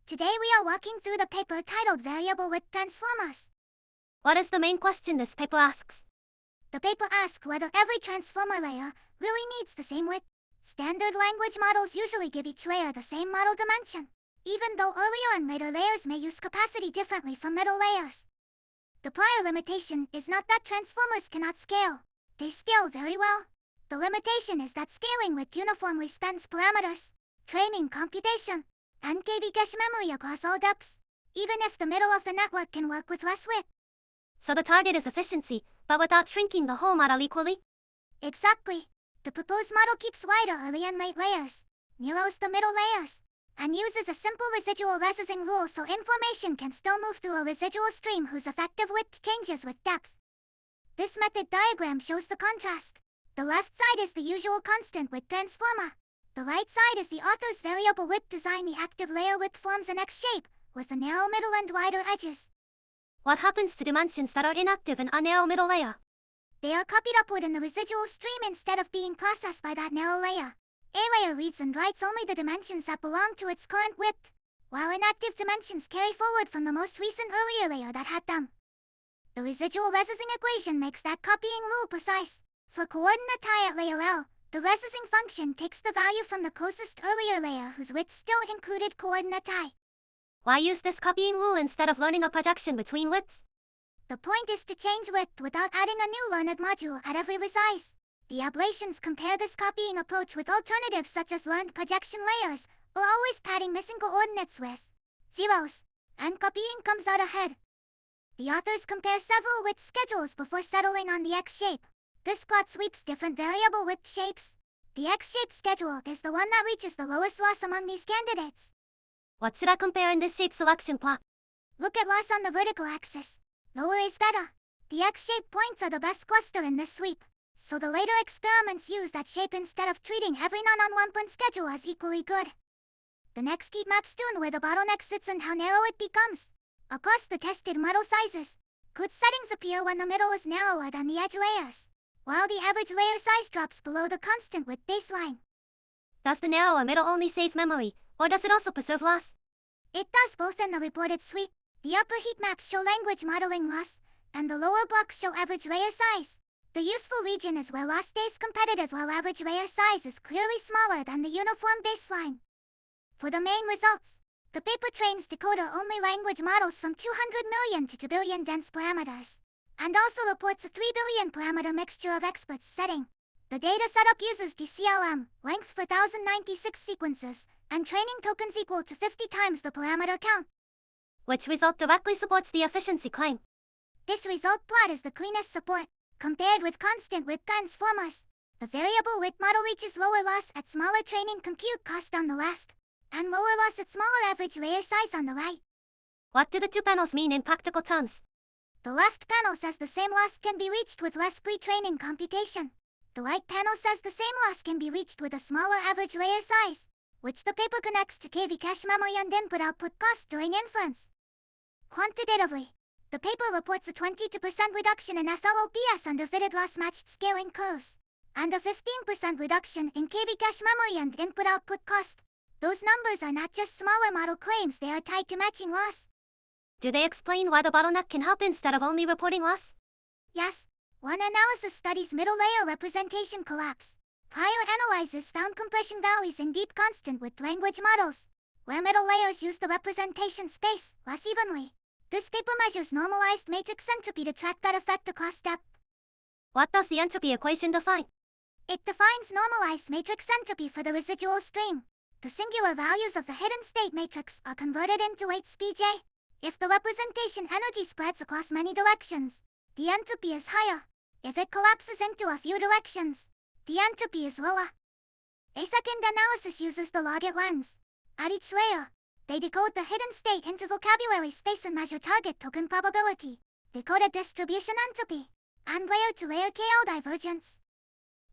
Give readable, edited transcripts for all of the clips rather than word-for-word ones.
Today we are walking through the paper titled Variable Width Transformers. What is the main question this paper asks? The paper asks whether every transformer layer really needs the same width. Standard language models usually give each layer the same model dimension, even though earlier and later layers may use capacity differently from middle layers. The prior limitation is not that transformers cannot scale. They scale very well. The limitation is that scaling width uniformly spans parameters, training computation, and KV cache memory across all depths, even if the middle of the network can work with less width. So the target is efficiency, but without shrinking the whole model equally? Exactly. The proposed model keeps wider early and late layers, mirrors the middle layers, and uses a simple residual resizing rule so information can still move through a residual stream whose effective width changes with depth. This method diagram shows the contrast. The left side is the usual constant width transformer. The right side is the author's variable width design. The active layer width forms an X shape, with a narrow middle and wider edges. What happens to dimensions that are inactive in a narrow middle layer? They are copied upward in the residual stream instead of being processed by that narrow layer. A layer reads and writes only the dimensions that belong to its current width, while inactive dimensions carry forward from the most recent earlier layer that had them. The residual resizing equation makes that copying rule precise. For coordinate tie at layer L, the resizing function takes the value from the closest earlier layer whose width still included coordinate tie. Why use this copying rule instead of learning a projection between widths? The point is to change width without adding a new learned module at every resize. The ablations compare this copying approach with alternatives such as learned projection layers, or always padding missing coordinates with zeros, and copying comes out ahead. The authors compare several width schedules before settling on the X shape. This plot sweeps different variable width shapes. The X-shaped schedule is the one that reaches the lowest loss among these candidates. What should I compare in this shape selection plot? Look at loss on the vertical axis. Lower is better. The X-shaped points are the best cluster in this sweep, so the later experiments use that shape instead of treating every non-on-1-point schedule as equally good. The next heat maps tune where the bottleneck sits and how narrow it becomes. Across the tested model sizes, good settings appear when the middle is narrower than the edge layers, while the average layer size drops below the constant width baseline. Does the narrower middle only save memory, or does it also preserve loss? It does both in the reported sweep. The upper heat maps show language modeling loss, and the lower blocks show average layer size. The useful region is where loss stays competitive while average layer size is clearly smaller than the uniform baseline. For the main results, the paper trains decoder-only language models from 200 million to 2 billion dense parameters, and also reports a 3 billion parameter mixture of experts setting. The data setup uses DCLM, length for 1096 sequences, and training tokens equal to 50 times the parameter count. Which result directly supports the efficiency claim. This result plot is the cleanest support, compared with constant width transformers. The variable width model reaches lower loss at smaller training compute cost on the left, and lower loss at smaller average layer size on the right. What do the two panels mean in practical terms? The left panel says the same loss can be reached with less pre-training computation. The right panel says the same loss can be reached with a smaller average layer size, which the paper connects to KV cache memory and input-output cost during inference. Quantitatively, the paper reports a 22% reduction in FLOPS under fitted loss-matched scaling curves, and a 15% reduction in KV cache memory and input-output cost. Those numbers are not just smaller model claims, they are tied to matching loss. Do they explain why the bottleneck can help instead of only reporting loss? Yes. One analysis studies middle layer representation collapse. Prior analyses found compression values in deep constant width language models, where middle layers use the representation space less evenly. This paper measures normalized matrix entropy to track that effect across depth. What does the entropy equation define? It defines normalized matrix entropy for the residual stream. The singular values of the hidden state matrix are converted into weights Pj. If the representation energy spreads across many directions, the entropy is higher. If it collapses into a few directions, the entropy is lower. A second analysis uses the logit lens. At each layer, they decode the hidden state into vocabulary space and measure target token probability, decoded distribution entropy, and layer-to-layer KL divergence.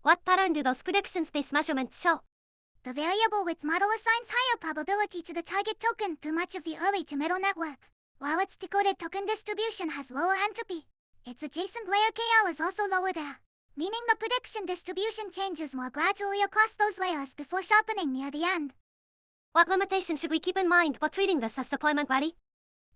What pattern do those prediction space measurements show? The variable width model assigns higher probability to the target token through much of the early to middle network, while its decoded token distribution has lower entropy. Its adjacent layer KL is also lower there, meaning the prediction distribution changes more gradually across those layers before sharpening near the end. What limitations should we keep in mind while treating this as deployment ready?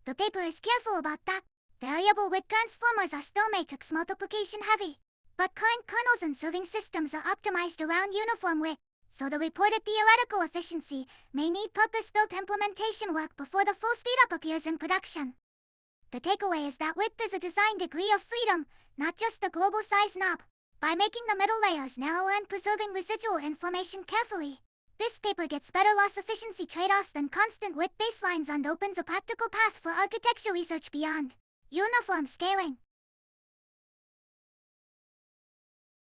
The paper is careful about that. Variable width transformers are still matrix multiplication heavy, but current kernels and serving systems are optimized around uniform width, so the reported theoretical efficiency may need purpose-built implementation work before the full speedup appears in production. The takeaway is that width is a design degree of freedom, not just the global size knob. By making the middle layers narrower and preserving residual information carefully, this paper gets better loss efficiency trade-offs than constant width baselines and opens a practical path for architecture research beyond uniform scaling.